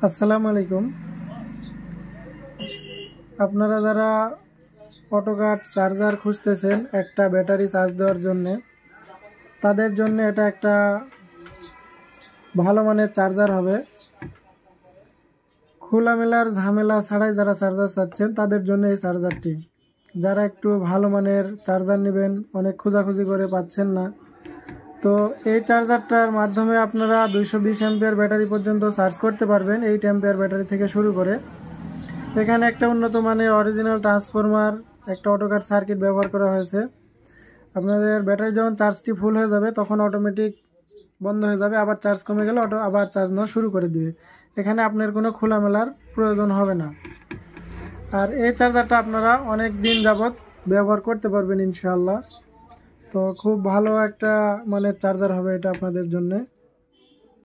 আসসালামু আলাইকুম। আপনারা যারা অটোকাট চার্জার খুঁজতেছেন একটা ব্যাটারি চার্জ দেওয়ার জন্য, তাদের জন্য এটা একটা ভালো মানের চার্জার হবে। খোলামেলার ঝামেলা ছাড়াই যারা চার্জার চাচ্ছেন তাদের জন্য এই চার্জারটি। যারা একটু ভালো মানের চার্জার নেবেন, অনেক খোঁজাখুঁজি করে পাচ্ছেন না, তো এই চার্জারটার মাধ্যমে আপনারা 220 অ্যাম্পিয়ার ব্যাটারি পর্যন্ত চার্জ করতে পারবেন। 8 অ্যাম্পিয়ার ব্যাটারি থেকে শুরু করে এখানে একটা উন্নত মানের অরিজিনাল ট্রান্সফরমার, একটা অটোকাট সার্কিট ব্যবহার করা হয়েছে। আপনাদের ব্যাটারি যখন চার্জটি ফুল হয়ে যাবে তখন অটোমেটিক বন্ধ হয়ে যাবে, আবার চার্জ কমে গেলে আবার চার্জ নেওয়া শুরু করে দিবে। এখানে আপনার কোনো খোলামেলার প্রয়োজন হবে না। আর এই চার্জারটা আপনারা অনেক দিন যাবৎ ব্যবহার করতে পারবেন ইনশাআল্লাহ। তো খুব ভালো একটা মানের চার্জার হবে এটা আপনাদের জন্যে।